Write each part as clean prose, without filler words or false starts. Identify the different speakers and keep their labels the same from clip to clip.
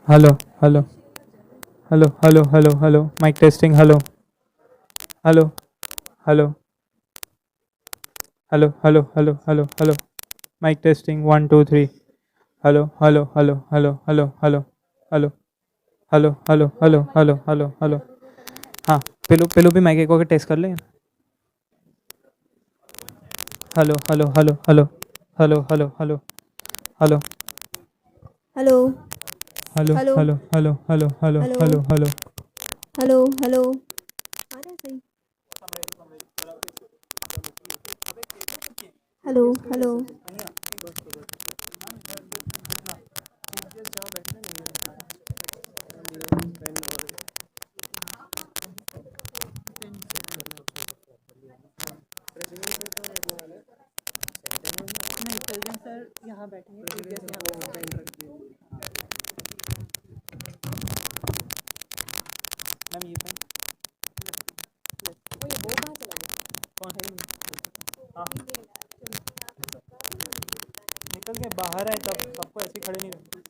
Speaker 1: Hello, hello, hello, hello, hello, hello. Mic testing. Hello, hello, hello, hello, hello, hello, hello, hello. Mic testing. One, two, three. Hello, hello, hello, hello, hello, hello, hello, hello, hello, hello, hello, hello, hello. हाँ पेलो पेलो भी mic को test कर ले. Hello, hello, hello, hello, hello, hello, hello, hello,
Speaker 2: hello
Speaker 1: hello,
Speaker 2: hello
Speaker 1: hello, hello, hello, hello,
Speaker 2: hello
Speaker 1: hello, hello.
Speaker 2: Hello hello आ रहा है सही. Hello hello.
Speaker 1: मैम ये पेन कौन है? हाँ निकल के बाहर है तब सबको ऐसे खड़े नहीं रहना.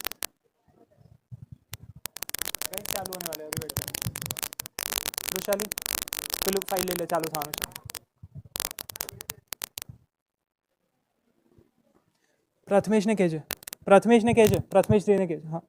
Speaker 1: कहीं चालू होने वाले हैं, अभी बैठे हैं. वैशाली पेलो फाइल ले ले चालू था हमेशा. प्रथमेश ने केजे प्रथमेश देने केजे हाँ.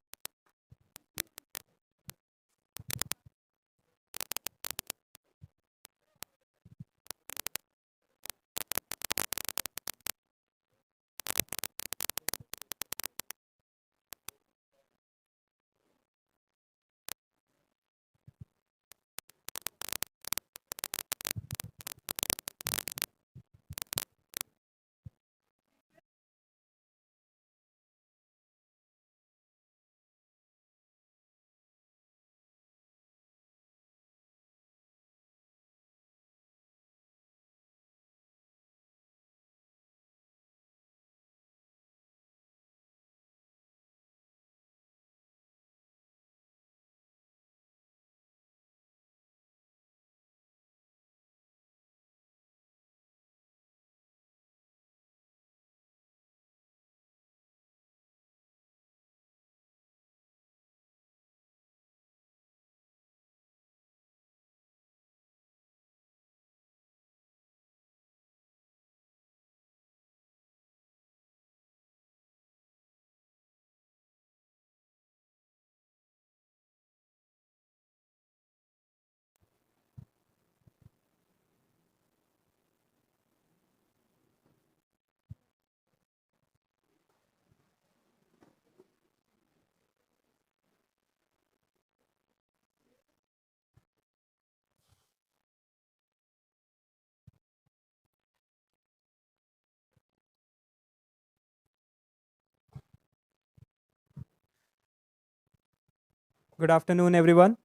Speaker 1: Good afternoon, everyone.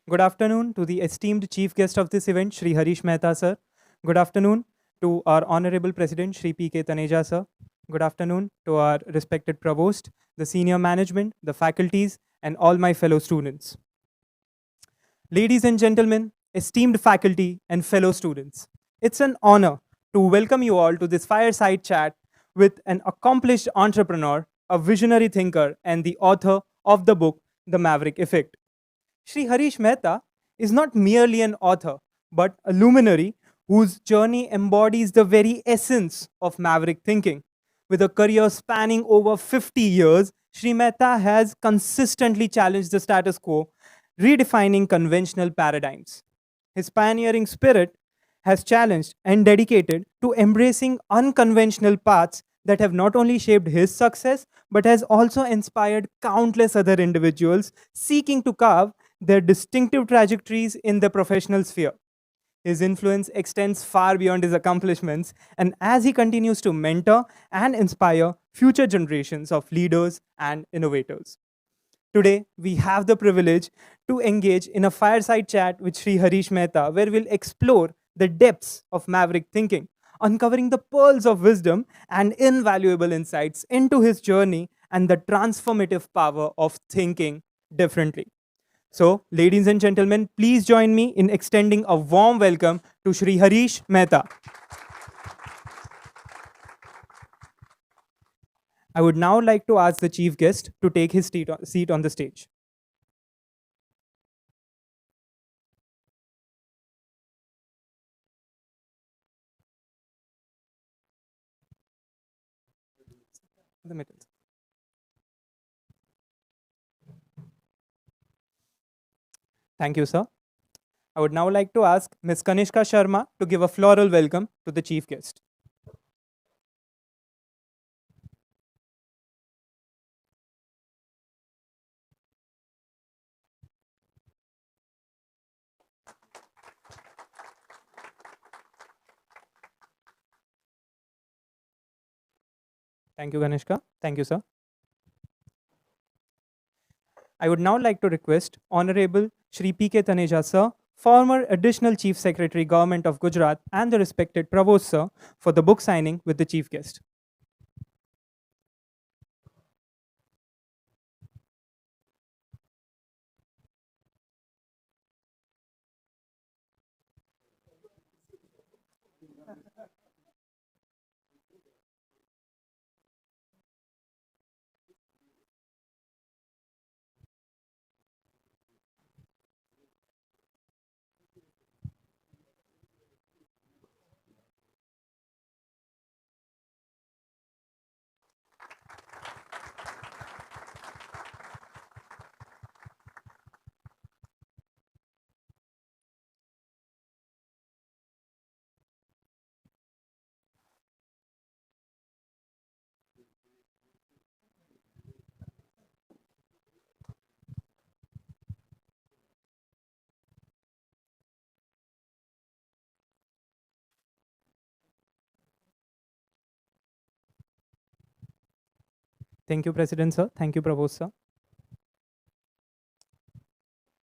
Speaker 1: Good afternoon to the esteemed chief guest of this event, Shri Harish Mehta, sir. Good afternoon to our honorable president, Shri P.K. Taneja, sir. Good afternoon to our respected provost, the senior management, the faculties, and all my fellow students. Ladies and gentlemen, esteemed faculty and fellow students, it's an honor to welcome you all to this fireside chat with an accomplished entrepreneur, a visionary thinker, and the author of the book, The Maverick Effect. Shri Harish Mehta is not merely an author, but a luminary whose journey embodies the very essence of maverick thinking. With a career spanning over 50 years, Shri Mehta has consistently challenged the status quo, redefining conventional paradigms. His pioneering spirit has challenged and dedicated to embracing unconventional paths that have not only shaped his success but has also inspired countless other individuals seeking to carve their distinctive trajectories in the professional sphere. His influence extends far beyond his accomplishments, and as he continues to mentor and inspire future generations of leaders and innovators. Today, we have the privilege to engage in a fireside chat with Sri Harish Mehta, where we'll explore the depths of maverick thinking, uncovering the pearls of wisdom and invaluable insights into his journey and the transformative power of thinking differently. So, ladies and gentlemen, please join me in extending a warm welcome to Shri Harish Mehta. I would now like to ask the chief guest to take his seat on the stage. The middle. Thank you, sir. I would now like to ask Ms. Kanishka Sharma to give a floral welcome to the chief guest. Thank you, Kanishka. Thank you, sir. I would now like to request Honorable Shri P.K. Taneja, sir, former Additional Chief Secretary, Government of Gujarat, and the respected Provost, sir, for the book signing with the chief guest. Thank you, President, sir. Thank you, Provost, sir.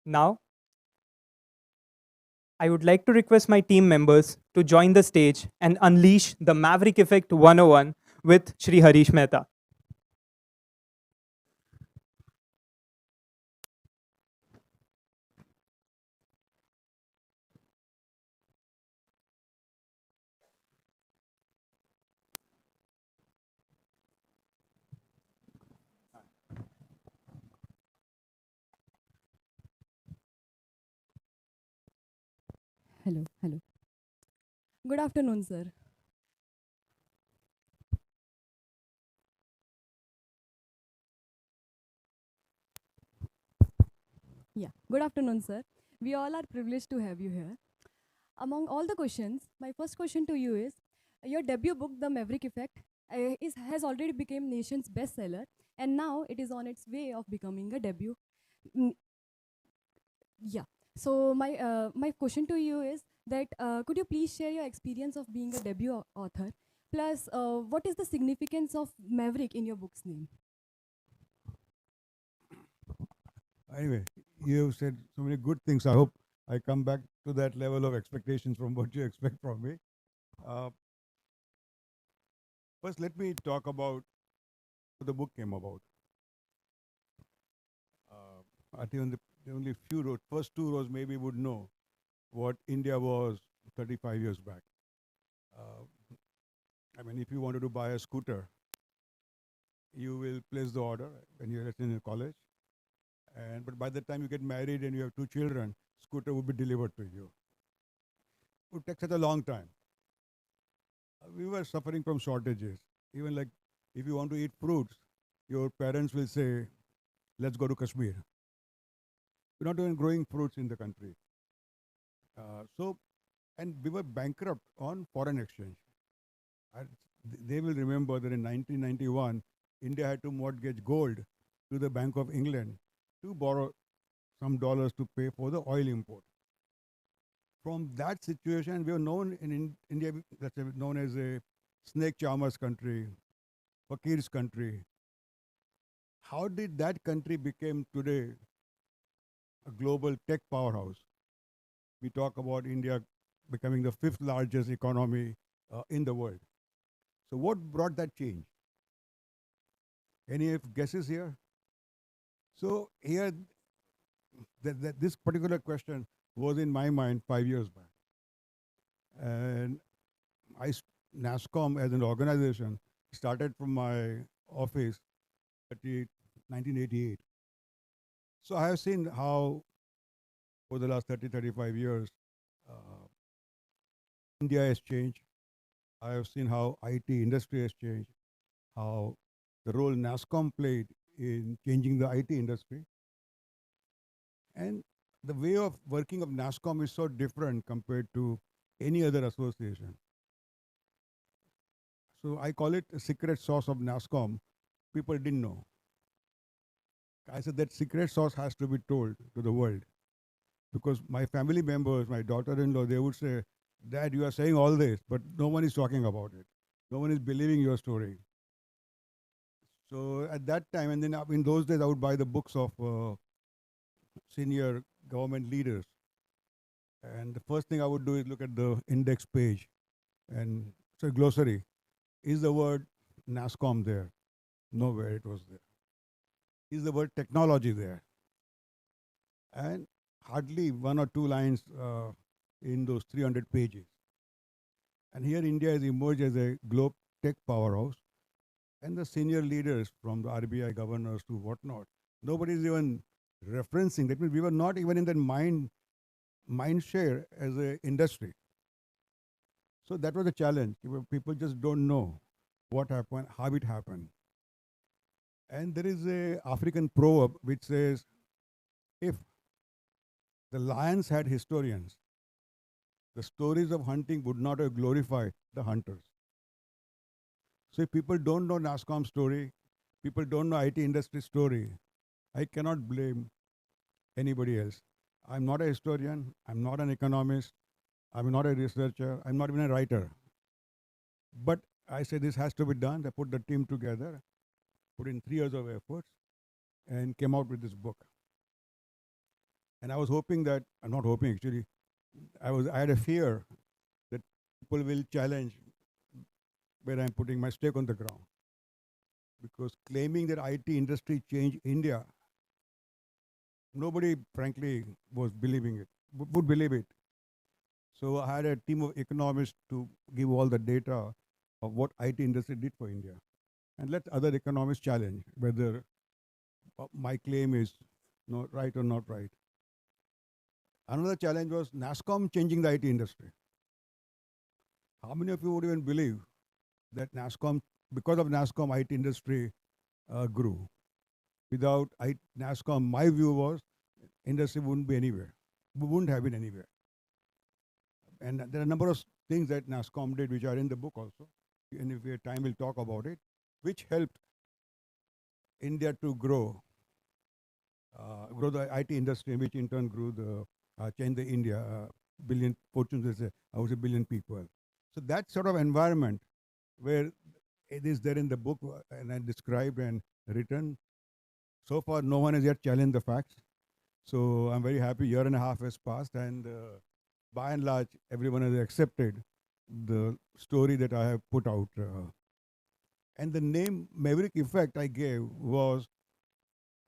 Speaker 1: Now, I would like to request my team members to join the stage and unleash the Maverick Effect 101 with Shri Harish Mehta.
Speaker 3: Hello, hello. Good afternoon, sir. Yeah, good afternoon, sir. We all are privileged to have you here. Among all the questions, my first question to you is, your debut book, The Maverick Effect, has already become nation's bestseller, and now it is on its way of becoming a debut. Mm, yeah. So my question to you is that could you please share your experience of being a debut author? Plus, what is the significance of Maverick in your book's name?
Speaker 4: Anyway, you have said so many good things. I hope I come back to that level of expectations from what you expect from me. Uh, First, let me talk about how the book came about. I think the only few rows, first two rows maybe would know what India was 35 years back. Uh, I mean, if you wanted to buy a scooter, you will place the order when you're in college. But by the time you get married and you have two children, scooter will be delivered to you. It would take such a long time. We were suffering from shortages. Even like if you want to eat fruits, your parents will say, let's go to Kashmir. We're not even growing fruits in the country. And we were bankrupt on foreign exchange. I, they will remember that in 1991, India had to mortgage gold to the Bank of England to borrow some dollars to pay for the oil import. From that situation, we were known in India, that's known as a snake charmer's country, fakir's country. How did that country become today a global tech powerhouse? We talk about India becoming the fifth largest economy in the world. So what brought that change? Any guesses here? So here, this particular question was in my mind 5 years back. And NASCOM as an organization started from my office in 1988. So I have seen how, for the last 30, 35 years, uh, India has changed. I have seen how IT industry has changed, how the role NASSCOM played in changing the IT industry. And the way of working of NASSCOM is so different compared to any other association. So I call it a secret sauce of NASSCOM. People didn't know. I said that secret sauce has to be told to the world. Because my family members, my daughter-in-law, they would say, Dad, you are saying all this, but no one is talking about it. No one is believing your story. So at that time, and then in those days, I would buy the books of senior government leaders. And the first thing I would do is look at the index page and so glossary. Is the word NASSCOM there? Nowhere it was there. Is the word technology there? And hardly one or two lines in those 300 pages. And here India has emerged as a globe tech powerhouse. And the senior leaders from the RBI governors to whatnot, nobody is even referencing. That means we were not even in that mind share as an industry. So that was a challenge. People just don't know what happened, how it happened. And there is a African proverb which says, if the lions had historians, the stories of hunting would not have glorified the hunters. So if people don't know NASSCOM story, people don't know IT industry story, I cannot blame anybody else. I'm not a historian, I'm not an economist, I'm not a researcher, I'm not even a writer. But I say this has to be done. I put the team together, put in 3 years of efforts, and came out with this book. And I was hoping that, I'm not hoping actually, I had a fear that people will challenge where I'm putting my stake on the ground. Because claiming that IT industry changed India, nobody frankly was believing it, would believe it. So I had a team of economists to give all the data of what IT industry did for India. And let other economists challenge whether my claim is right or not right. Another challenge was NASSCOM changing the IT industry. How many of you would even believe that NASSCOM, because of NASSCOM, IT industry grew? Without NASSCOM, my view was industry wouldn't be anywhere. We wouldn't have been anywhere. And there are a number of things that NASSCOM did which are in the book also. And if we have time, we'll talk about it, which helped India to grow the IT industry, which in turn grew changed the India billion fortunes, I would say billion people. So that sort of environment where it is there in the book and I described and written. So far, no one has yet challenged the facts. So I'm very happy. 1.5 years has passed, and by and large, everyone has accepted the story that I have put out. And the name Maverick Effect I gave was,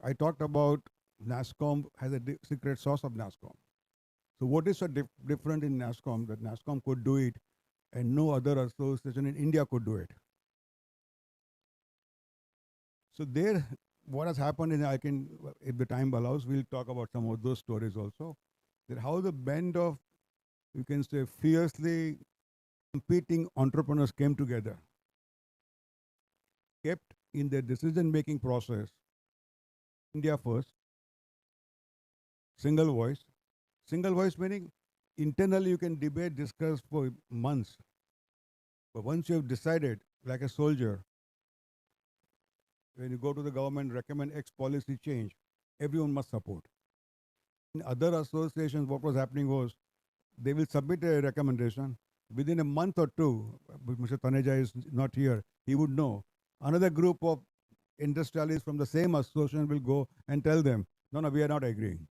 Speaker 4: I talked about NASSCOM has a secret sauce of NASSCOM. So what is so different in NASSCOM that NASSCOM could do it and no other association in India could do it? So there, what has happened is, I can, if the time allows, we'll talk about some of those stories also. That how the band of, you can say, fiercely competing entrepreneurs came together, kept in their decision-making process, India first, single voice. Single voice meaning internally you can debate, discuss for months. But once you have decided, like a soldier, when you go to the government, recommend X policy change, everyone must support. In other associations, what was happening was, they will submit a recommendation. Within a month or two, Mr. Taneja is not here, he would know. Another group of industrialists from the same association will go and tell them, no, we are not agreeing.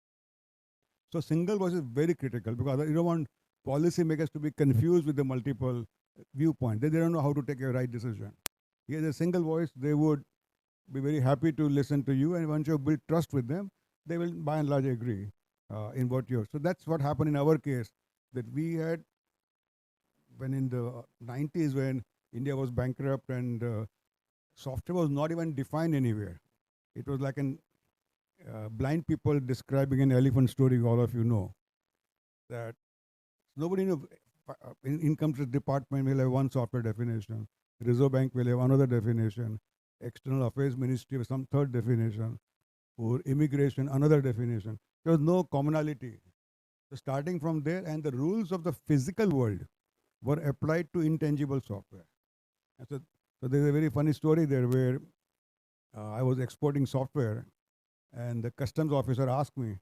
Speaker 4: So single voice is very critical, because you don't want policymakers to be confused with the multiple viewpoints. They don't know how to take a right decision. Here, a single voice, they would be very happy to listen to you, and once you build trust with them, they will by and large agree in what you're. So that's what happened in our case, that we had, when in the 90s, when India was bankrupt and software was not even defined anywhere. It was like an blind people describing an elephant story, all of you know. That nobody knew. In income tax department will have one software definition. Reserve Bank will have another definition. External Affairs Ministry was some third definition, for immigration, another definition. There was no commonality. So starting from there, and the rules of the physical world were applied to intangible software. And so there's a very funny story there where I was exporting software, and the customs officer asked me,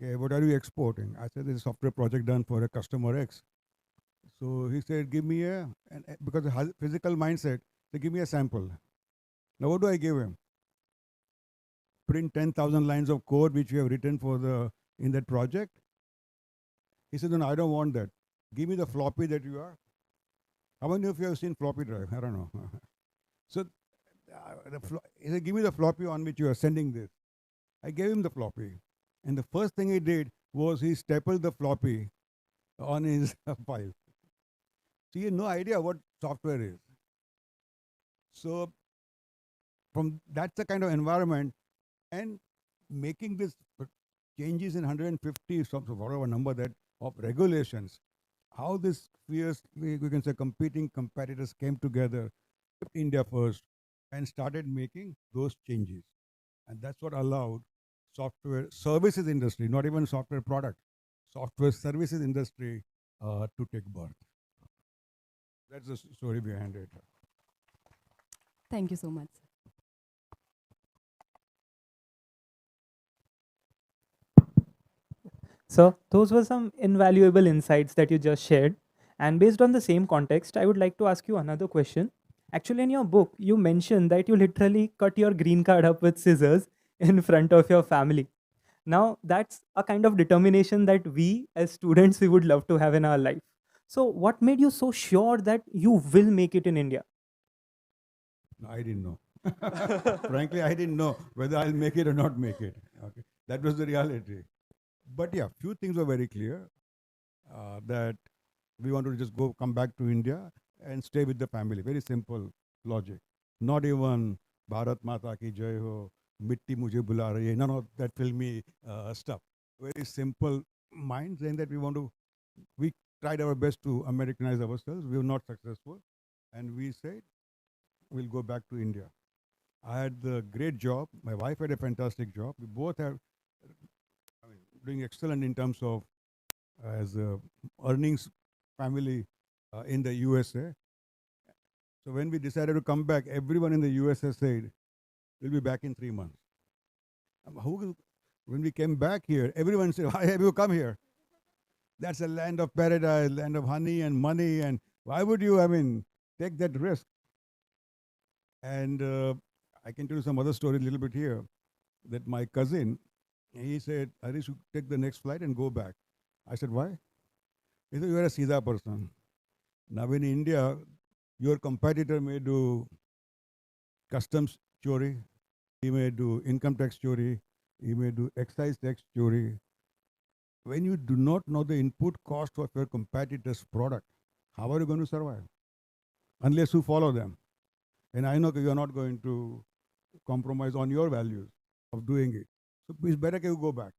Speaker 4: "Okay, what are you exporting?" I said, "This is a software project done for a customer X." So he said, "Give me because the physical mindset, so give me a sample." Now, what do I give him? Print 10,000 lines of code which we have written for in that project? He said, "No, I don't want that. Give me the floppy that you are." How many of you have seen floppy drive? I don't know. So he said, "Give me the floppy on which you are sending this." I gave him the floppy. And the first thing he did was he stapled the floppy on his file. So he had no idea what software is. So from that's the kind of environment, and making this changes in 150 whatever number that of regulations, how this fiercely, we can say, competing competitors came together, kept India first, and started making those changes. And that's what allowed software services industry, not even software product, software services industry to take birth. That's the story behind it.
Speaker 3: Thank you so much.
Speaker 1: So, those were some invaluable insights that you just shared. And based on the same context, I would like to ask you another question. Actually, in your book, you mentioned that you literally cut your green card up with scissors in front of your family. Now, that's a kind of determination that we as students we would love to have in our life. So, what made you so sure that you will make it in India?
Speaker 4: No, I didn't know. Frankly, I didn't know whether I'll make it or not make it. Okay, that was the reality. But yeah, few things were very clear, that we wanted to just come back to India and stay with the family. Very simple logic. Not even Bharat Mata ki jai ho, mitti mujhe bula rahi hai, none of that filmy stuff. Very simple mind, saying that we tried our best to Americanize ourselves. We were not successful. And we said, we'll go back to India. I had the great job. My wife had a fantastic job. We both have, I mean, doing excellent in terms of as earnings family in the USA. So when we decided to come back, everyone in the USA said, "We'll be back in 3 months." When we came back here, everyone said, "Why have you come here? That's a land of paradise, land of honey and money, and why would you, take that risk?" And I can tell you some other story a little bit here, that my cousin, he said, "Harish, you take the next flight and go back." I said, "Why?" He said, "You are a Sida person. Now in India, your competitor may do customs chori, he may do income tax chori, he may do excise tax chori. When you do not know the input cost of your competitor's product, how are you going to survive? Unless you follow them. And I know that you are not going to compromise on your values of doing it. So it's better you go back."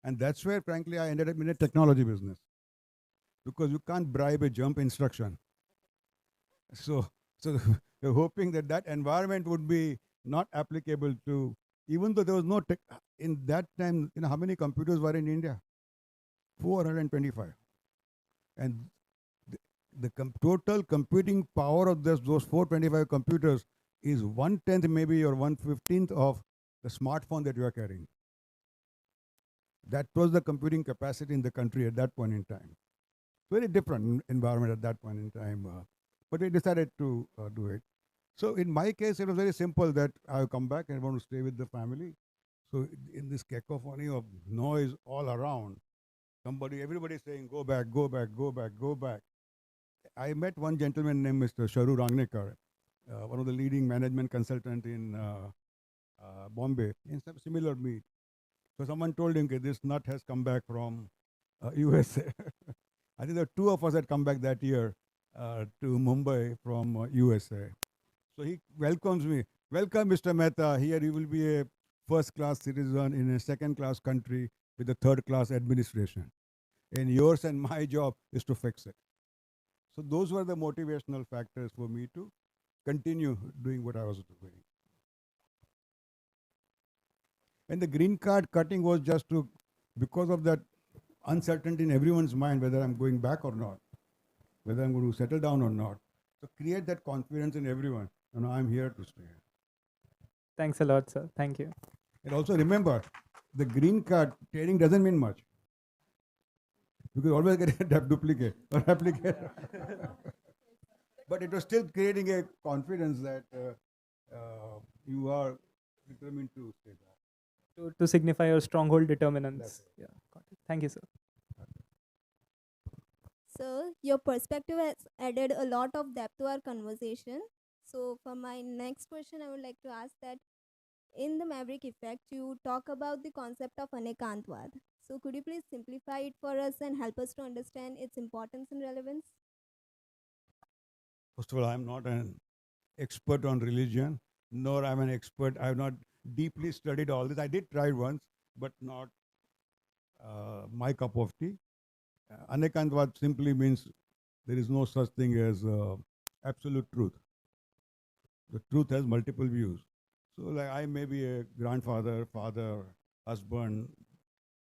Speaker 4: And that's where, frankly, I ended up in a technology business, because you can't bribe a jump instruction. So, so we're hoping that that environment would be not applicable to, even though there was no tech in that time. How many computers were in India? 425. And the total computing power of those 425 computers is 1/10 maybe, or 1/15 of the smartphone that you are carrying. That was the computing capacity in the country at that point in time. Very different environment at that point in time. But we decided to do it. So in my case, it was very simple, that I'll come back and I want to stay with the family. So in this cacophony of noise all around, everybody saying, "Go back, go back, go back, go back." I met one gentleman named Mr. Sharu Rangnekar, one of the leading management consultant in Bombay, in some similar meet. So someone told him, "Okay, this nut has come back from USA." I think there were two of us that come back that year to Mumbai from USA. So he welcomes me. "Welcome, Mr. Mehta. Here you will be a first-class citizen in a second-class country with a third-class administration. And yours and my job is to fix it." So those were the motivational factors for me to continue doing what I was doing. And the green card cutting was just to, because of that uncertainty in everyone's mind whether I'm going back or not, whether I'm going to settle down or not. So create that confidence in everyone. I'm here to stay.
Speaker 1: Thanks a lot, sir. Thank you.
Speaker 4: And also remember, the green card training doesn't mean much. You could always get a duplicate or applicate. But it was still creating a confidence that you are determined to stay there.
Speaker 1: To signify your stronghold determinants. Yeah, got it. Thank you, sir.
Speaker 2: Sir, your perspective has added a lot of depth to our conversation. So, for my next question, I would like to ask that in the Maverick effect, you talk about the concept of Anekantwad. So, could you please simplify it for us and help us to understand its importance and relevance?
Speaker 4: First of all, I'm not an expert on religion, nor I'm an expert. I've not deeply studied all this. I did try once, but not my cup of tea. Anekantwad simply means there is no such thing as absolute truth. The truth has multiple views. So, like, I may be a grandfather, father, husband,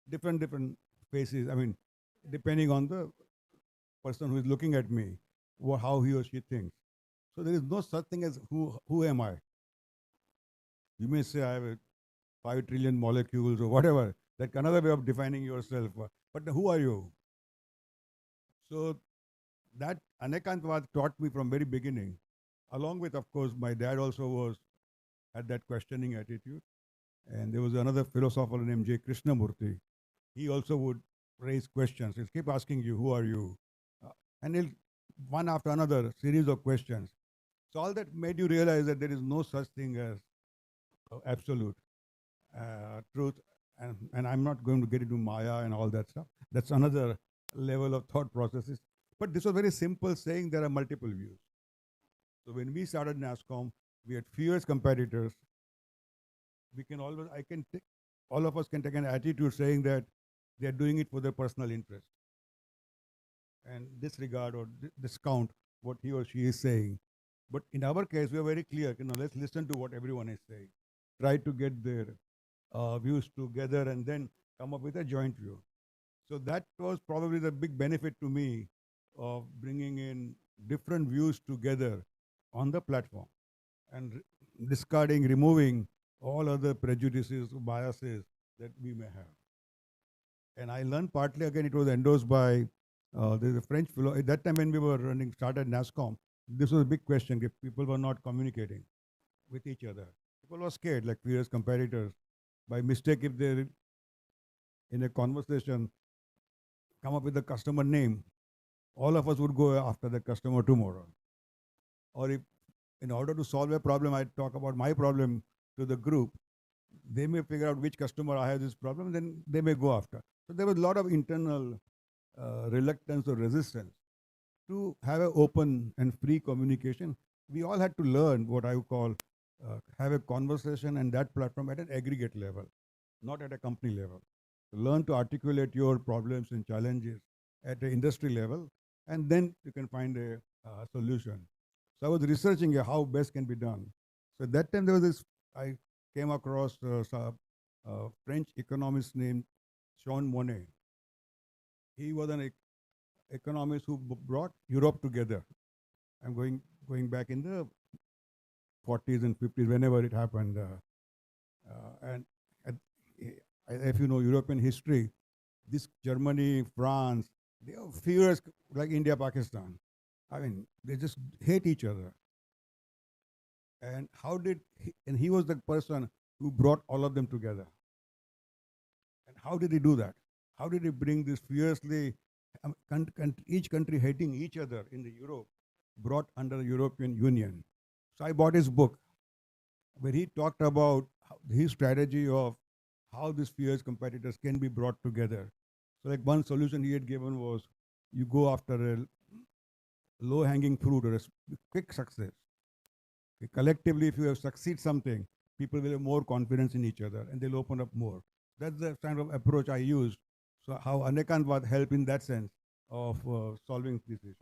Speaker 4: different faces. I mean, depending on the person who is looking at me, how he or she thinks. So there is no such thing as who am I? You may say I have 5 trillion molecules or whatever. That's another way of defining yourself. But who are you? So that Anekantwad taught me from very beginning, along with, of course, my dad also had that questioning attitude. And there was another philosopher named J. Krishnamurti. He also would raise questions. He'll keep asking you, who are you? And he'll, one after another, series of questions. So all that made you realize that there is no such thing as absolute truth. And I'm not going to get into Maya and all that stuff. That's another level of thought processes. But this was very simple, saying there are multiple views. So when we started NASCOM, we had fierce competitors. We can always, all of us can take an attitude saying that they are doing it for their personal interest and disregard or discount what he or she is saying. But in our case, we are very clear. Let's listen to what everyone is saying. Try to get their views together and then come up with a joint view. So that was probably the big benefit to me of bringing in different views together on the platform and discarding, removing all other prejudices, biases that we may have. And I learned partly, again, it was endorsed by there's a French philosopher. At that time when we were started NASCOM, this was a big question if people were not communicating with each other. People were scared, like fierce competitors. By mistake, if they in a conversation come up with the customer name, all of us would go after the customer tomorrow. Or if in order to solve a problem, I talk about my problem to the group, they may figure out which customer I have this problem, then they may go after. So there was a lot of internal reluctance or resistance to have an open and free communication. We all had to learn what I would call have a conversation and that platform at an aggregate level, not at a company level. Learn to articulate your problems and challenges at the industry level, and then you can find a solution. So I was researching how best can be done. So at that time there was this, I came across a French economist named Jean Monnet. He was an economist who brought Europe together. I'm going back in the 40s and 50s, whenever it happened. And if you know European history, this Germany, France, they are fierce like India, Pakistan. I mean, they just hate each other. And and he was the person who brought all of them together. And how did he do that? How did he bring this fiercely, each country hating each other in the Europe, brought under the European Union? So I bought his book, where he talked about his strategy of how these fierce competitors can be brought together. So like one solution he had given was, you go after a low-hanging fruit or a quick success. Okay, collectively, if you have succeed something, people will have more confidence in each other and they'll open up more. That's the kind of approach I used. So how Anekantwad helped in that sense of solving this issue.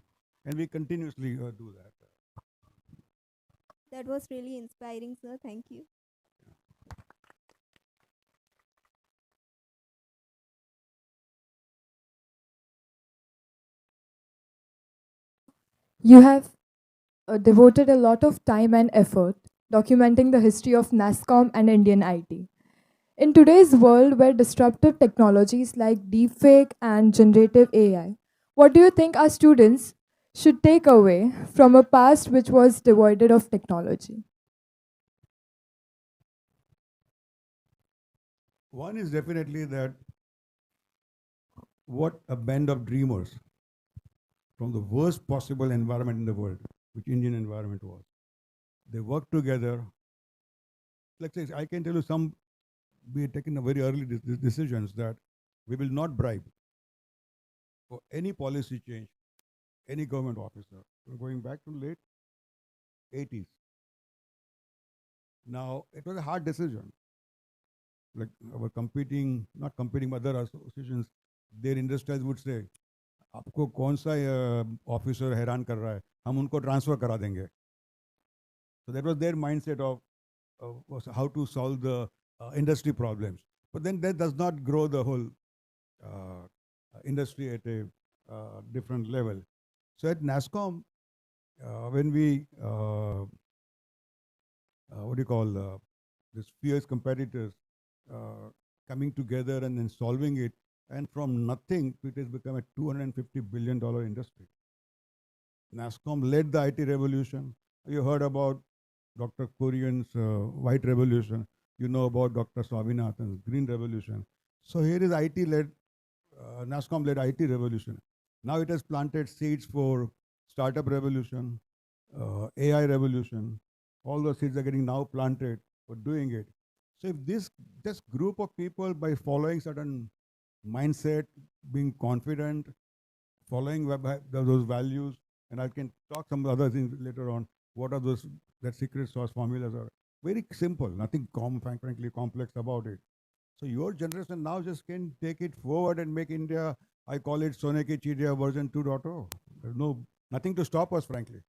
Speaker 4: And we continuously do that.
Speaker 2: That was really inspiring, sir. Thank you.
Speaker 5: You have devoted a lot of time and effort documenting the history of NASCOM and Indian IT. In today's world where disruptive technologies like deepfake and generative AI, what do you think our students should take away from a past which was devoid of technology?
Speaker 4: One is definitely that what a band of dreamers from the worst possible environment in the world, which Indian environment was. They worked together. Like say, I can tell you some, we had taken a very early decisions that we will not bribe for any policy change, any government officer. We're going back to late 80s. Now, it was a hard decision. Like our competing, not competing, but other associations, their industrials would say, आपको कौन सा officer हैरान कर रहा है, हम उनको transfer करा देंगे. So that was their mindset of was how to solve the industry problems. But then that does not grow the whole industry at a different level. So at NASCOM, when we, what do you call, these fierce competitors coming together and then solving it, and from nothing, it has become a $250 billion industry. NASCOM led the IT revolution. You heard about Dr. Kurian's white revolution. You know about Dr. Swaminathan's green revolution. So here is IT-led, NASCOM-led IT revolution. Now it has planted seeds for startup revolution, AI revolution. All those seeds are getting now planted for doing it. So if this group of people, by following certain mindset, being confident, following those values, and I can talk some other things later on. What are those that secret sauce formulas are very simple, nothing frankly complex about it. So your generation now just can take it forward and make India, I call it Sone Ki Chidiya version 2.0. There's nothing to stop us, frankly.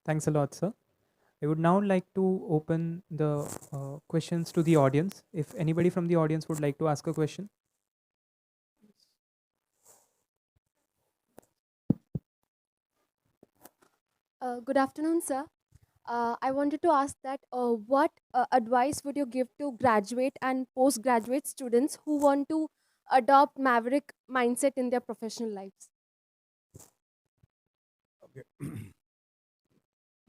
Speaker 1: Thanks a lot, sir. I would now like to open the questions to the audience. If anybody from the audience would like to ask a question.
Speaker 6: Good afternoon, sir. I wanted to ask that what advice would you give to graduate and postgraduate students who want to adopt Maverick mindset in their professional lives?
Speaker 4: Okay.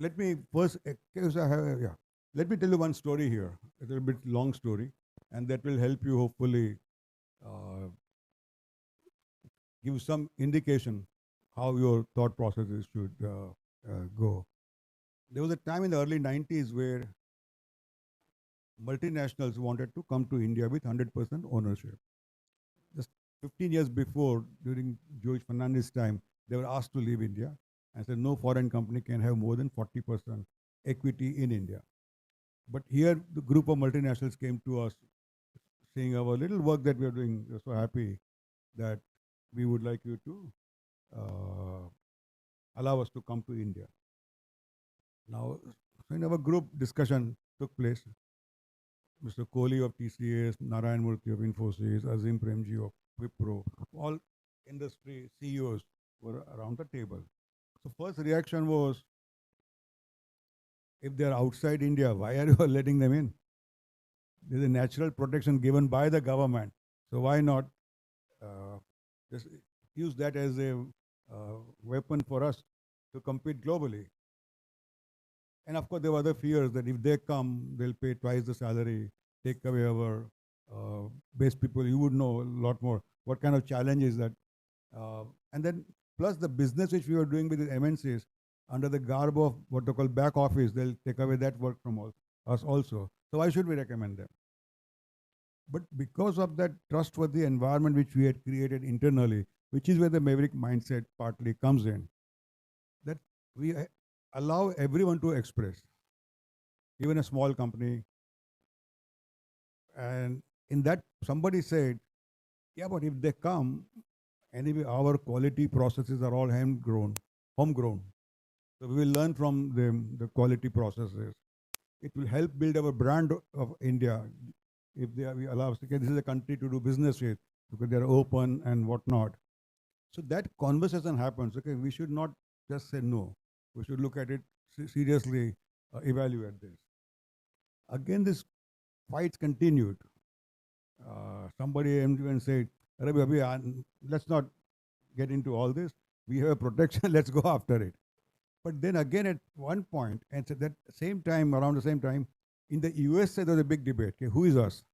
Speaker 4: Let me first, let me tell you one story here, a little bit long story, and that will help you hopefully give some indication how your thought processes should go. There was a time in the early 90s where multinationals wanted to come to India with 100% ownership. Just 15 years before, during George Fernandez's time, they were asked to leave India and said no foreign company can have more than 40% equity in India. But here, the group of multinationals came to us saying our little work that we are doing, we're so happy that we would like you to allow us to come to India. Now, in our group discussion took place, Mr. Kohli of TCS, Narayan Murthy of Infosys, Azim Premji of Wipro, all industry CEOs were around the table. So first reaction was, if they are outside India, why are you letting them in? There's a natural protection given by the government. So why not just use that as a weapon for us to compete globally? And of course, there were other fears that if they come, they'll pay twice the salary, take away our best people. You would know a lot more what kind of challenges that. And then plus the business which we were doing with the MNCs, under the garb of what they call back office, they'll take away that work from us also. So why should we recommend them? But because of that trustworthy environment which we had created internally, which is where the Maverick mindset partly comes in, that we allow everyone to express, even a small company. And in that, somebody said, yeah, but if they come, anyway, our quality processes are all homegrown. So we will learn from them the quality processes. It will help build our brand of India. if we allow, okay, this is a country to do business with, because they're open and whatnot. So that conversation happens. Okay, we should not just say no. We should look at it seriously, evaluate this. Again, this fights continued. Somebody even said, "Rabi, let's not get into all this. We have a protection. Let's go after it." But then again, at one point, and at that same time, around the same time, in the USA, there was a big debate. Okay, who is us?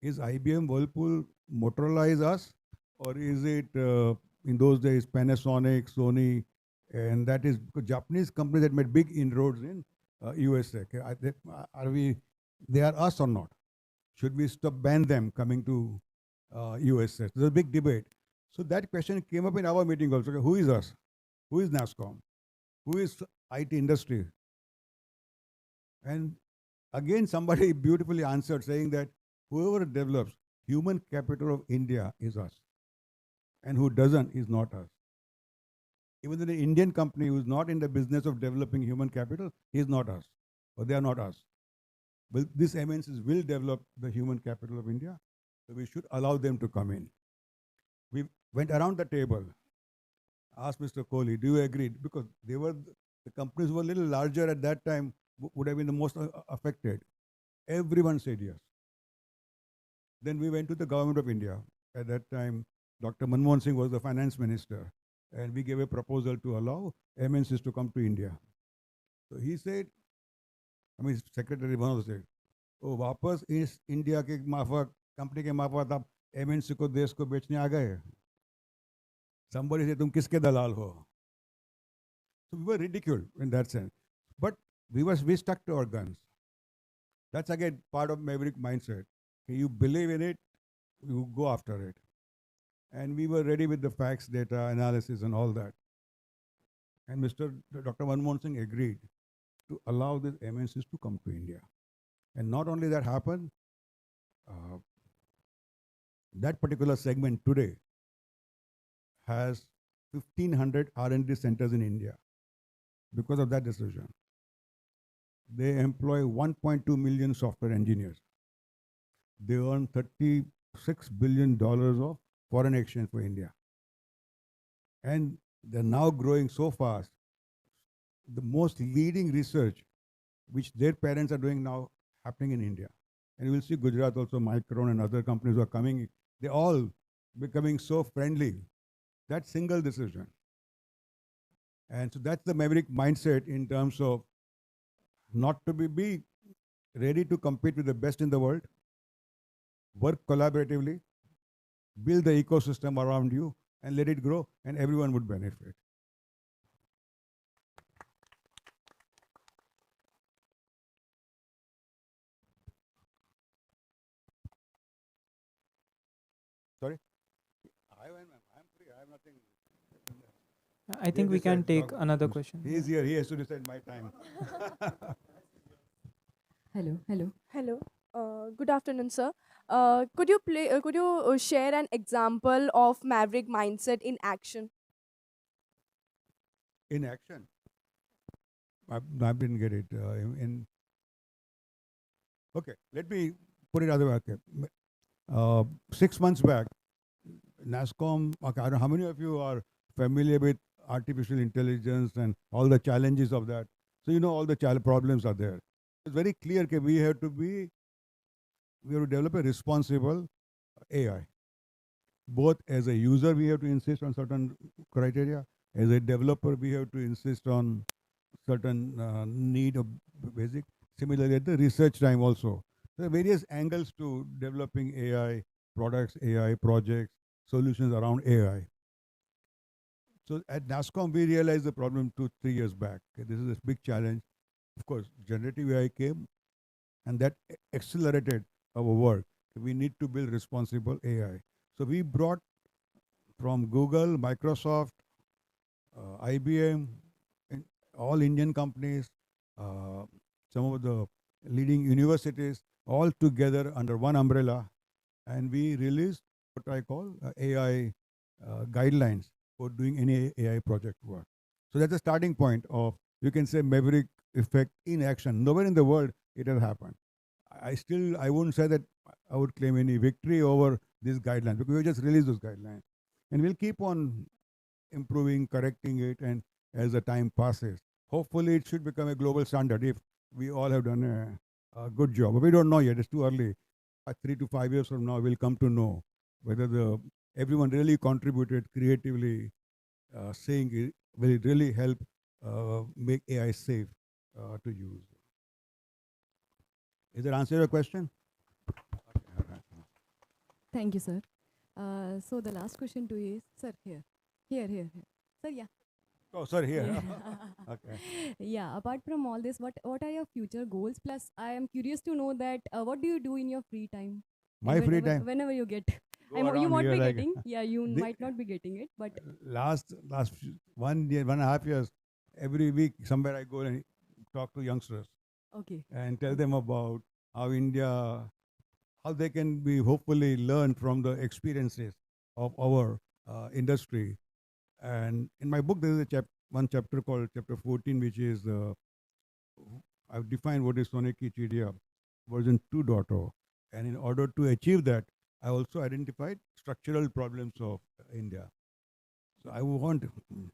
Speaker 4: Is IBM, Whirlpool, Motorola is us? Or is it, in those days, Panasonic, Sony, and that is Japanese companies that made big inroads in USA. Okay? They are us or not? Should we stop ban them coming to USA? There's a big debate. So that question came up in our meeting also. Okay, who is us? Who is NASCOM? Who is IT industry? And again, somebody beautifully answered saying that whoever develops human capital of India is us. And who doesn't is not us. Even the Indian company who is not in the business of developing human capital is not us, or they are not us. But these MNCs will develop the human capital of India, so we should allow them to come in. We went around the table, asked Mr. Kohli, do you agree? Because they were the companies were a little larger at that time, would have been the most affected. Everyone said yes. Then we went to the government of India. At that time, Dr. Manmohan Singh was the finance minister, and we gave a proposal to allow MNCs to come to India. So he said, secretary one of said, "Oh, वापस इस India के माफक company के माफक आप MNC को देश को बेचने आ गए." Somebody said, "तुम किसके दलाल हो?" So we were ridiculed in that sense, but we stuck to our guns. That's again part of Maverick mindset. You believe in it, you go after it. And we were ready with the facts, data, analysis, and all that. And Dr. Manmohan Singh agreed to allow these MNCs to come to India. And not only that happened, that particular segment today has 1,500 R&D centers in India because of that decision. They employ 1.2 million software engineers. They earn $36 billion of foreign exchange for India. And they're now growing so fast. The most leading research, which their parents are doing now, happening in India. And you will see Gujarat also, Micron and other companies who are coming, they're all becoming so friendly. That single decision. And so that's the Maverick mindset in terms of not to be ready to compete with the best in the world, work collaboratively, build the ecosystem around you, and let it grow, and everyone would benefit. Sorry? I'm free. I have nothing.
Speaker 1: I think we can take another question.
Speaker 4: He is here. He has to decide my time.
Speaker 7: Hello. Good afternoon, sir. Could you share an example of Maverick mindset in action?
Speaker 4: In action? I didn't get it. Okay, let me put it other way. Okay. 6 months back, NASCOM, okay, I don't know how many of you are familiar with artificial intelligence and all the challenges of that. So you know all the problems are there. It's very clear that we have to develop a responsible AI. Both as a user, we have to insist on certain criteria. As a developer, we have to insist on certain need of basic. Similarly, at the research time also. There are various angles to developing AI products, AI projects, solutions around AI. So at NASCOM, we realized the problem 2-3 years back. Okay, this is a big challenge. Of course, generative AI came, and that accelerated our work. We need to build responsible AI. So we brought from Google, Microsoft, IBM, and all Indian companies, some of the leading universities, all together under one umbrella, and we released what I call AI guidelines for doing any AI project work. So that's the starting point of, you can say, Maverick effect in action. Nowhere in the world it has happened. I wouldn't say that I would claim any victory over these guidelines because we just released those guidelines, and we'll keep on improving, correcting it, and as the time passes, hopefully it should become a global standard if we all have done a good job. But we don't know yet; it's too early. 3 to 5 years from now, we'll come to know whether the everyone really contributed creatively, saying it, will it really help make AI safe to use. Is that answer your question?
Speaker 3: Thank you, sir. So the last question to you is, sir, here. Sir, yeah.
Speaker 4: Oh, sorry, here.
Speaker 3: Yeah.
Speaker 4: Okay.
Speaker 3: Yeah, apart from all this, what are your future goals? Plus, I am curious to know that what do you do in your free time?
Speaker 4: My free time.
Speaker 3: Whenever you get.
Speaker 4: Go
Speaker 3: You
Speaker 4: around
Speaker 3: might
Speaker 4: here
Speaker 3: be
Speaker 4: like
Speaker 3: getting, yeah, you
Speaker 4: the-
Speaker 3: might not be getting it, but
Speaker 4: last 1 year, 1.5 years, every week somewhere I go and talk to youngsters
Speaker 3: okay.
Speaker 4: and tell them about how India, how they can be hopefully learn from the experiences of our industry. And in my book, there is one chapter called chapter 14, which is I've defined what is Soniki Chidia version 2.0. And in order to achieve that, I also identified structural problems of India. So I want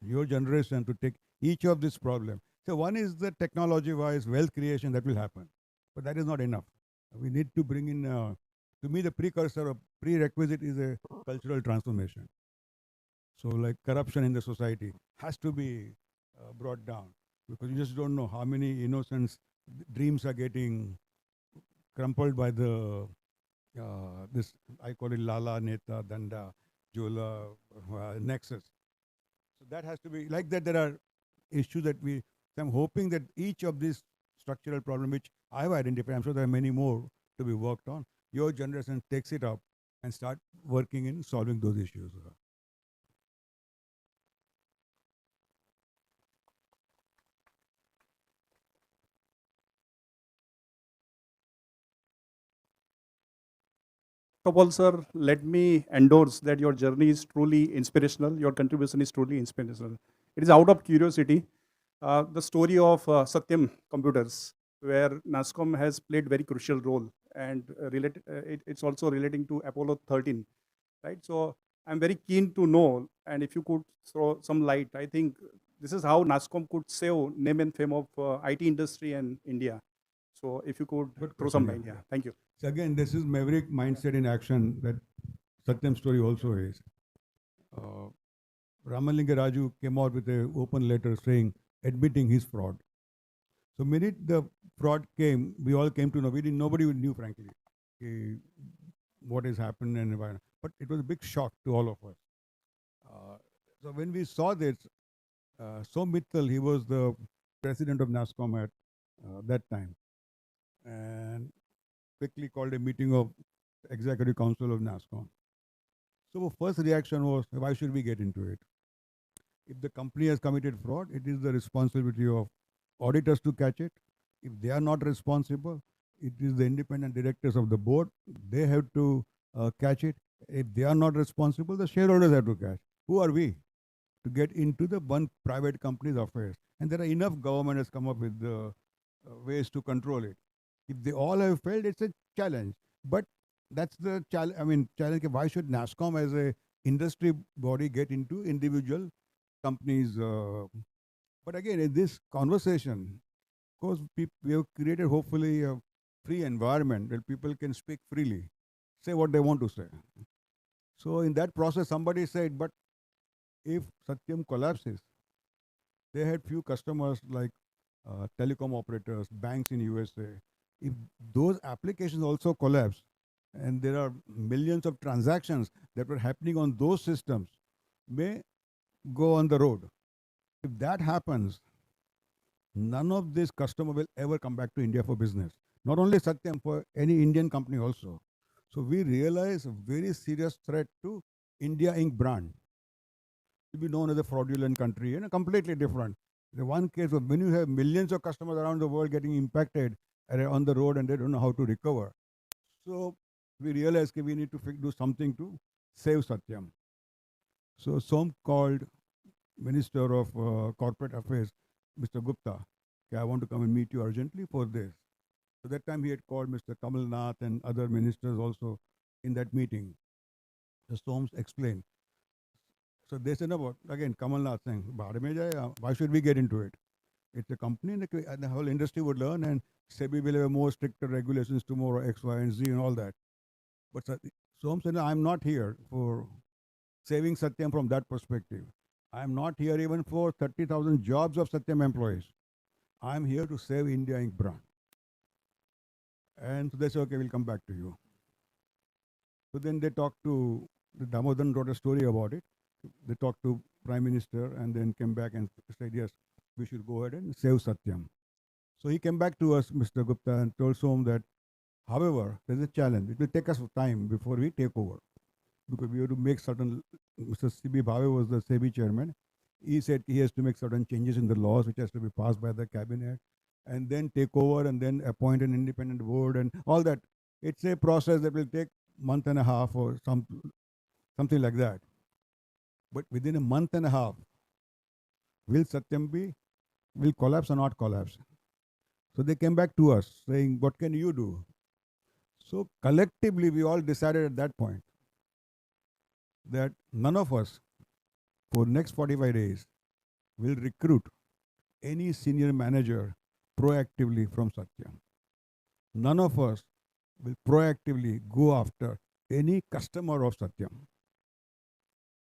Speaker 4: your generation to take each of these problems. So one is the technology-wise wealth creation that will happen, but that is not enough. We need to bring in, to me, the precursor or prerequisite is a cultural transformation. So like corruption in the society has to be brought down because you just don't know how many innocent dreams are getting crumpled by the this I call it Lala, Neta, Danda, Jula, Nexus. So that has to be like that. There are issues that we. So I'm hoping that each of these structural problems, which I've identified, I'm sure there are many more to be worked on. Your generation takes it up and start working in solving those issues.
Speaker 8: Of all, sir, let me endorse that your journey is truly inspirational. Your contribution is truly inspirational. It is out of curiosity. The story of Satyam Computers, where NASCOM has played very crucial role, and it's also relating to Apollo 13, right? So I'm very keen to know, and if you could throw some light, I think this is how NASCOM could save name and fame of IT industry and India. So if you could
Speaker 4: Good
Speaker 8: throw some
Speaker 4: question,
Speaker 8: light, yeah. Thank you.
Speaker 4: So again, this is Maverick mindset in action that Satyam's story also is. Ramalinga Raju came out with an open letter saying, admitting his fraud. So minute the fraud came, we all came to know. Nobody knew, frankly, what has happened and why. But it was a big shock to all of us. So when we saw this, Som Mittal, he was the president of NASCOM at that time, and quickly called a meeting of executive council of NASCOM. So first reaction was, why should we get into it? If the company has committed fraud, it is the responsibility of auditors to catch it. If they are not responsible, it is the independent directors of the board. They have to catch it. If they are not responsible, the shareholders have to catch. Who are we to get into the one private company's affairs? And there are enough government has come up with the ways to control it. If they all have failed, it's a challenge. But that's the challenge. I mean, challenge. Why should NASCOM as a industry body get into individual companies? But again, in this conversation, of course, we have created hopefully a free environment where people can speak freely, say what they want to say. So in that process, somebody said, but if Satyam collapses, they had few customers like telecom operators, banks in USA. If those applications also collapse, and there are millions of transactions that were happening on those systems, may go on the road. If that happens, none of this customer will ever come back to India for business. Not only Satyam, for any Indian company also. So we realize a very serious threat to India Inc. brand. To be known as a fraudulent country, completely different. The one case of when you have millions of customers around the world getting impacted on the road and they don't know how to recover. So we realized we need to do something to save Satyam. So Som called Minister of Corporate Affairs, Mr. Gupta, okay, I want to come and meet you urgently for this. So that time he had called Mr. Kamal Nath and other ministers also in that meeting. So Soames explained. So they said, no, but again, Kamal Nath saying, "Baad mein jayega, why should we get into it? It's a company and the whole industry would learn and SEBI will have more stricter regulations tomorrow, X, Y, and Z and all that. But Soames said, I'm not here for saving Satyam from that perspective. I'm not here even for 30,000 jobs of Satyam employees. I'm here to save India Inc. brand. And so they said, okay, we'll come back to you. So then they talked to, the Damodaran wrote a story about it. They talked to Prime Minister and then came back and said, yes, we should go ahead and save Satyam. So he came back to us, Mr. Gupta, and told Som that, however, there's a challenge. It will take us time before we take over. Because we have to make certain, Mr. C.B. Bhave was the SEBI chairman. He said he has to make certain changes in the laws, which has to be passed by the cabinet, and then take over and then appoint an independent board and all that. It's a process that will take month and a half or something like that. But within a month and a half, will Satyam will collapse or not collapse? So they came back to us saying, what can you do? So collectively, we all decided at that point that none of us for next 45 days will recruit any senior manager proactively from Satyam. None of us will proactively go after any customer of Satyam.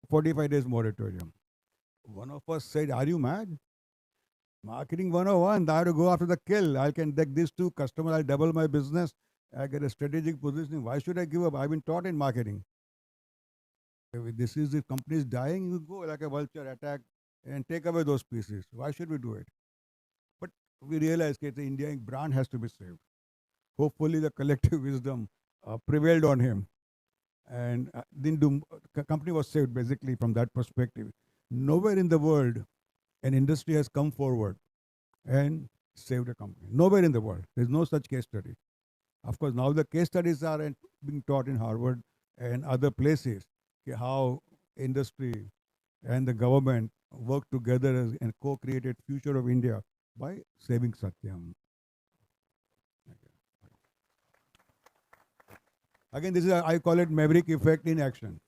Speaker 4: 45 days moratorium. One of us said, are you mad? Marketing 101, I have to go after the kill. I can take these two customers, I'll double my business, I get a strategic positioning. Why should I give up? I've been taught in marketing. If this is the company is dying, you go like a vulture, attack and take away those pieces. Why should we do it? But we realize that the India Inc. brand has to be saved. Hopefully the collective wisdom prevailed on him. And company was saved basically from that perspective. Nowhere in the world an industry has come forward and saved a company. Nowhere in the world. There's no such case study. Of course, now the case studies are being taught in Harvard and other places, how industry and the government work together and co-created future of India by saving Satyam. Again, this is, I call it Maverick effect in action.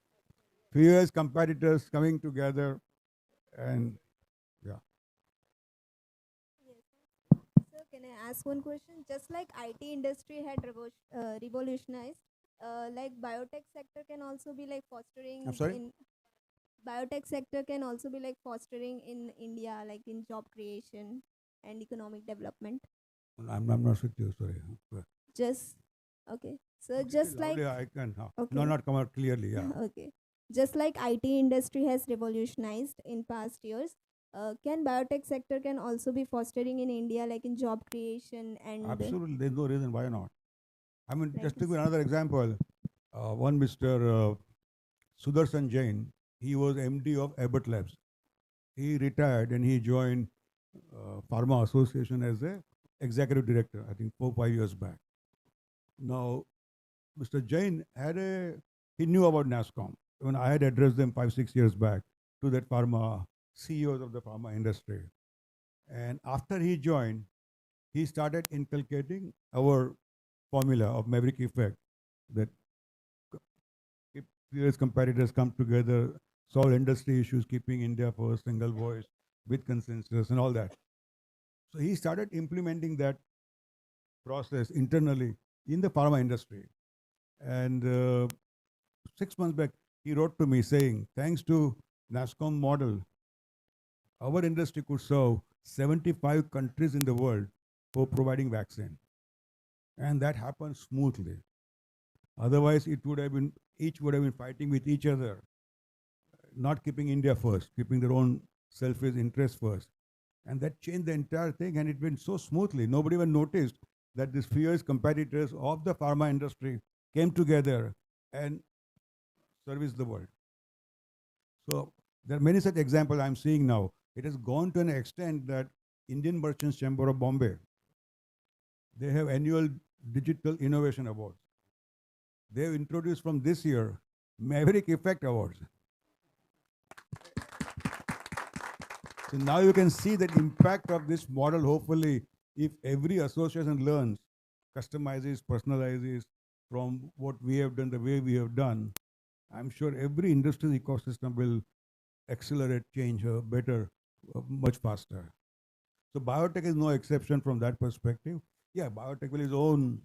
Speaker 4: Fierce competitors coming together and yeah.
Speaker 2: Yes. So can I ask one question? Just like IT industry had revolutionized, like biotech sector can also be like fostering
Speaker 4: I'm sorry?
Speaker 2: in biotech sector can also be like fostering in India, like in job creation and economic development.
Speaker 4: I'm not with you, sorry.
Speaker 2: Just okay. So just like
Speaker 4: I can
Speaker 2: okay.
Speaker 4: not come out clearly, yeah.
Speaker 2: Okay. Just like IT industry has revolutionized in past years, can biotech sector can also be fostering in India, like in job creation and
Speaker 4: Absolutely, there's no reason why not. I mean,
Speaker 2: like
Speaker 4: just to give another example, one Mr. Sudarshan Jain, he was MD of Abbott Labs. He retired and he joined Pharma Association as a executive director, I think 4-5 years back. Now, Mr. Jain he knew about NASCOM. When I had addressed them 5-6 years back to that pharma, CEOs of the pharma industry. And after he joined, he started inculcating our formula of Maverick effect, that if various competitors come together, solve industry issues, keeping India first, single voice, with consensus and all that. So he started implementing that process internally in the pharma industry. And 6 months back, he wrote to me saying, thanks to NASCOM model, our industry could serve 75 countries in the world for providing vaccine. And that happened smoothly. Otherwise, each would have been fighting with each other, not keeping India first, keeping their own selfish interests first. And that changed the entire thing, and it went so smoothly. Nobody even noticed that these fierce competitors of the pharma industry came together and serviced the world. So there are many such examples I'm seeing now. It has gone to an extent that Indian Merchants Chamber of Bombay, they have annual Digital Innovation Awards. They have introduced from this year Maverick Effect Awards. So now you can see the impact of this model. Hopefully, if every association learns customizes, personalizes from what we have done, the way we have done, I'm sure every industry ecosystem will accelerate change better, much faster. So biotech is no exception from that perspective. Yeah, biotech will its own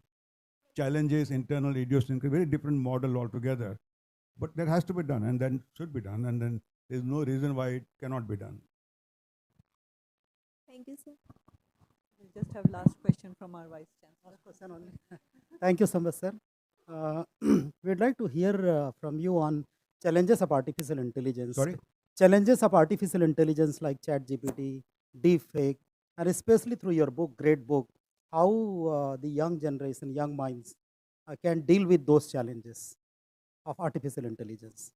Speaker 4: challenges, internal idiosyncrasy, very different model altogether. But that has to be done, and then should be done, and then there's no reason why it cannot be done.
Speaker 2: Thank you, sir.
Speaker 9: We just have last question from our Vice Chancellor.
Speaker 10: Last question only. Thank you so much, sir. We'd like to hear from you on challenges of artificial intelligence.
Speaker 4: Sorry?
Speaker 10: Challenges of artificial intelligence like ChatGPT, deepfake, and especially through your book, great book, how the young generation, young minds can deal with those challenges of artificial intelligence.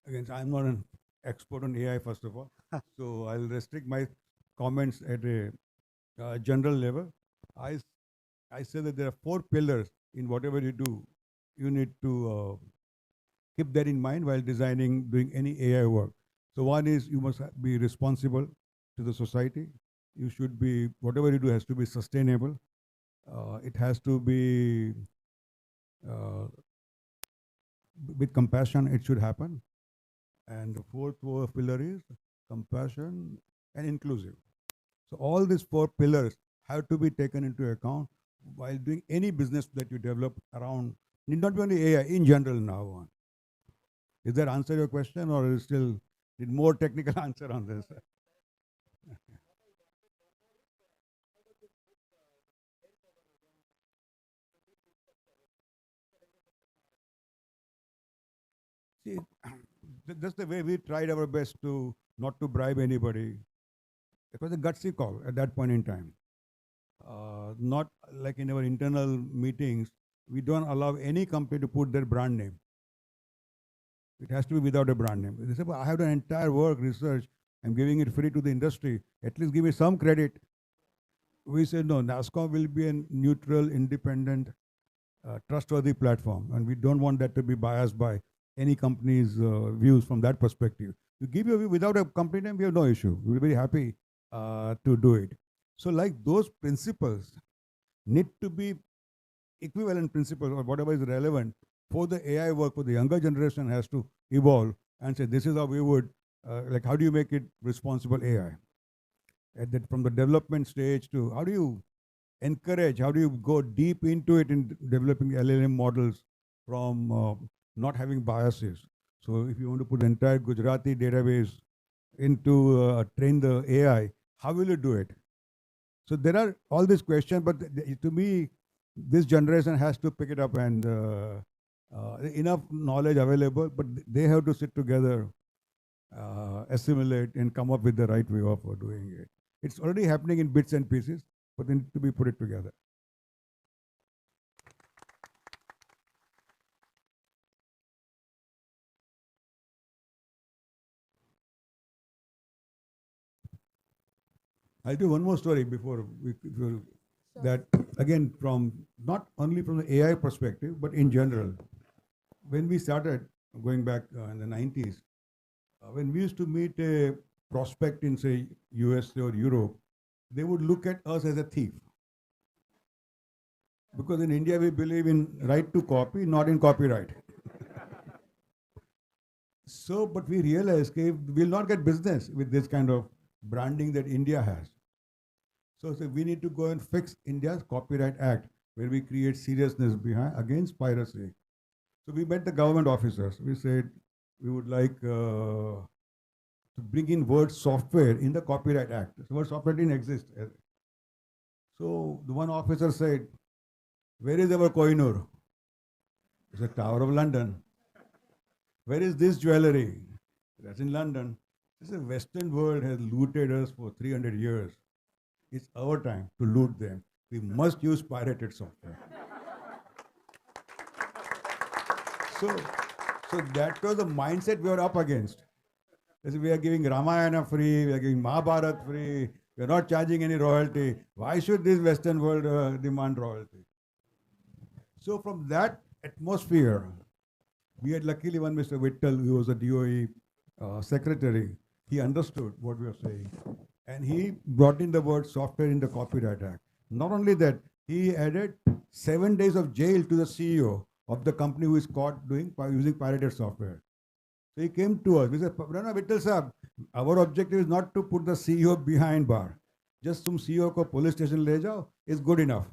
Speaker 4: Again, I'm not an expert on AI, first of all, so I'll restrict my comments at a general level. I say that there are 4 pillars in whatever you do. You need to keep that in mind while designing, doing any AI work. So one is you must be responsible to the society. You should be, whatever you do has to be sustainable. It has to be with compassion, it should happen. And the 4th pillar is compassion and inclusive. So all these 4 pillars have to be taken into account while doing any business that you develop around, need not be only AI, in general now on. Is that answer your question, or is still need more technical answer on this? See, that's the way we tried our best to not to bribe anybody. It was a gutsy call at that point in time. Not like in our internal meetings, we don't allow any company to put their brand name. It has to be without a brand name. They say, well, I have done entire work, research, I'm giving it free to the industry. At least give me some credit. We said, no, NASCOM will be a neutral, independent, trustworthy platform. And we don't want that to be biased by any company's views from that perspective. You give your view without a company name, we have no issue. We'll be very happy to do it. So like those principles need to be equivalent principles or whatever is relevant for the AI work for the younger generation has to evolve and say, this is how we would, like how do you make it responsible AI? At that, from the development stage to how do you encourage, how do you go deep into it in developing LLM models from not having biases. So if you want to put the entire Gujarati database into train the AI, how will you do it? So there are all these questions, but to me, this generation has to pick it up and enough knowledge available, but they have to sit together, assimilate and come up with the right way of doing it. It's already happening in bits and pieces, but then to be put it together. I'll do one more story before that again from not only from the AI perspective, but in general. When we started going back in the 90s, when we used to meet a prospect in say USA or Europe, they would look at us as a thief. Because in India we believe in right to copy, not in copyright. So, but we realized we'll not get business with this kind of branding that India has. So we need to go and fix India's Copyright Act, where we create seriousness against piracy. So we met the government officers. We said we would like to bring in word software in the Copyright Act. The word software didn't exist. So the one officer said, where is our Kohinoor? It's the Tower of London. Where is this jewelry? That's in London. The Western world has looted us for 300 years. It's our time to loot them. We must use pirated software. So that was the mindset we were up against. We are giving Ramayana free, we are giving Mahabharata free, we are not charging any royalty. Why should this Western world demand royalty? So from that atmosphere, we had luckily one Mr. Vittal, who was a DOE secretary. He understood what we were saying. And he brought in the word software in the Copyright Act. Not only that, He added 7 days of jail to the CEO of the company who is caught using pirated software. So he came to us. We said, "No, Vittal sir, our objective is not to put the CEO behind bar. Just some CEO ko police station le jao is good enough."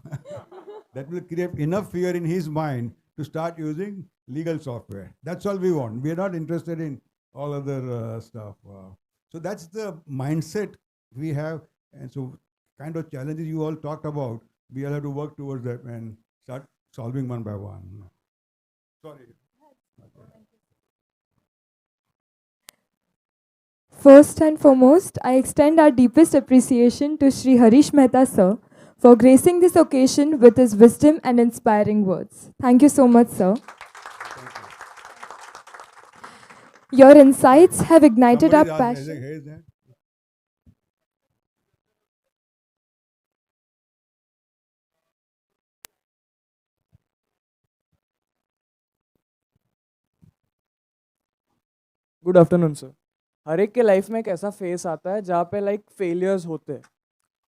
Speaker 4: That will create enough fear in his mind to start using legal software. That's all we want. We are not interested in all other stuff. So that's the mindset we have. And so kind of challenges you all talked about, we all have to work towards that and start solving one by one. Sorry.
Speaker 5: First and foremost, I extend our deepest appreciation to Shri Harish Mehta sir for gracing this occasion with his wisdom and inspiring words. Thank you so much, sir. Your insights have ignited our
Speaker 4: Somebody asked me,
Speaker 5: passion.
Speaker 4: "Hey, is that?"
Speaker 11: Good afternoon sir. हर एक के life में एक ऐसा face आता है जहाँ पे लाइक फेलियर्स होते हैं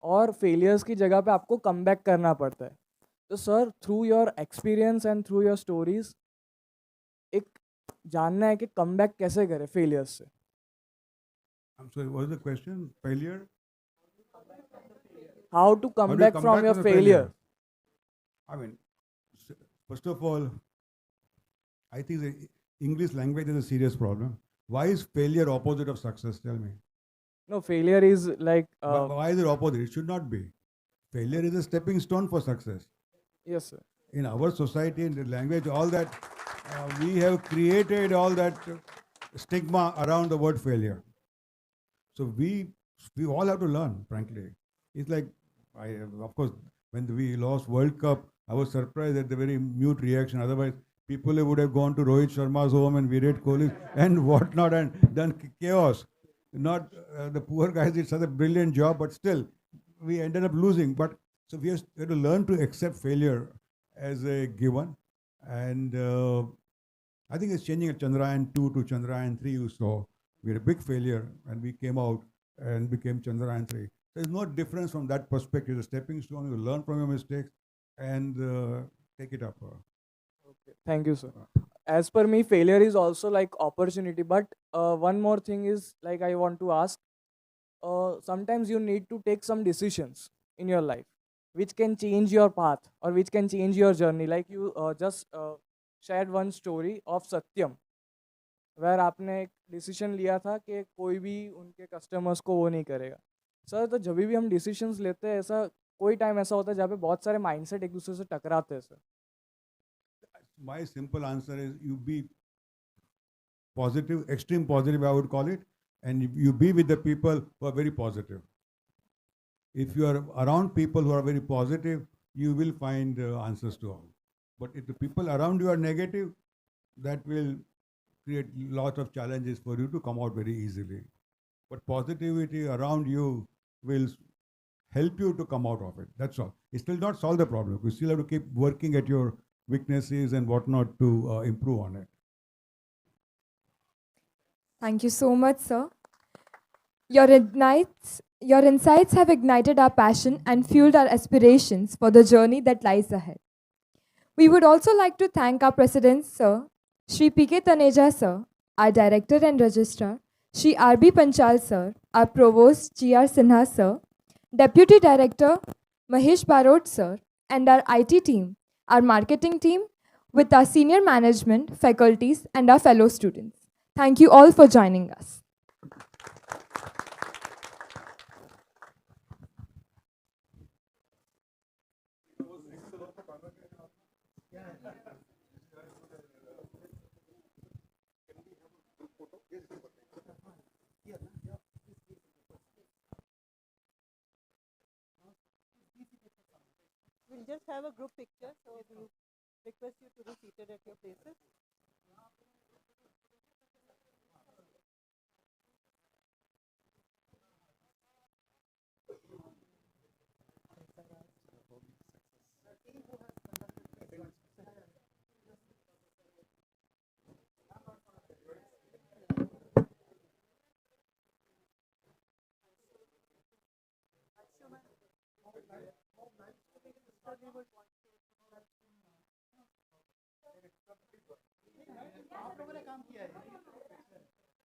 Speaker 11: और फेलियर्स की जगह पे आपको कम बैक करना पड़ता है। तो sir through your experience and through your stories एक जानना है कि कम बैक कैसे करें फेलियर्स से।
Speaker 4: I'm sorry, what was the question? Failure?
Speaker 11: How to
Speaker 4: How
Speaker 11: come
Speaker 4: do you
Speaker 11: back
Speaker 4: come
Speaker 11: from
Speaker 4: back
Speaker 11: your
Speaker 4: from the
Speaker 11: failure?
Speaker 4: I mean, first of all, I think the English language is a serious problem. Why is failure opposite of success? Tell me.
Speaker 11: No, failure is like
Speaker 4: Why is it opposite? It should not be. Failure is a stepping stone for success.
Speaker 11: yes sir.
Speaker 4: In our society, in the language, all that, we have created all that stigma around the word failure. So we all have to learn, frankly. It's like, of course, when we lost World Cup, I was surprised at the very mute reaction. Otherwise, people would have gone to Rohit Sharma's home and Virat Kohli and whatnot and done chaos. Not the poor guys did such a brilliant job, but still, we ended up losing. But so we have to learn to accept failure as a given. And I think it's changing at Chandrayaan 2 to Chandrayaan 3, you saw. We had a big failure and we came out and became Chandrayaan 3. There's no difference from that perspective. The stepping stone, you learn from your mistakes and take it up.
Speaker 11: Okay, thank you sir. As per me, failure is also like opportunity, but one more thing is like I want to ask, sometimes you need to take some decisions in your life which can change your path or which can change your journey. Like you just shared one story of Satyam where आपने एक decision लिया था कि कोई भी उनके customers को वो नहीं करेगा। सर तो जब भी हम डिसीजंस लेते हैं ऐसा कोई टाइम ऐसा होता है जहाँ पे बहुत सारे माइंडसेट एक दूसरे से टकराते हैं sir.
Speaker 4: My simple answer is you be positive, extreme positive, I would call it, and you be with the people who are very positive. If you are around people who are very positive, you will find answers to all. But if the people around you are negative, that will create lots of challenges for you to come out very easily. But positivity around you will help you to come out of it. That's all. It still not solve the problem. You still have to keep working at your weaknesses and whatnot to improve on it.
Speaker 5: Thank you so much, sir. Your insights have ignited our passion and fueled our aspirations for the journey that lies ahead. We would also like to thank our President, Sir, Shri P.K. Taneja, Sir, our Director and Registrar, Shri R.B. Panchal, Sir, our Provost, G.R. Sinha, Sir, Deputy Director, Mahesh Barot, Sir, and our IT team, our marketing team, with our senior management, faculties, and our fellow students. Thank you all for joining us.
Speaker 9: We'll just have a group picture, so we'll request you to be seated at your places. We would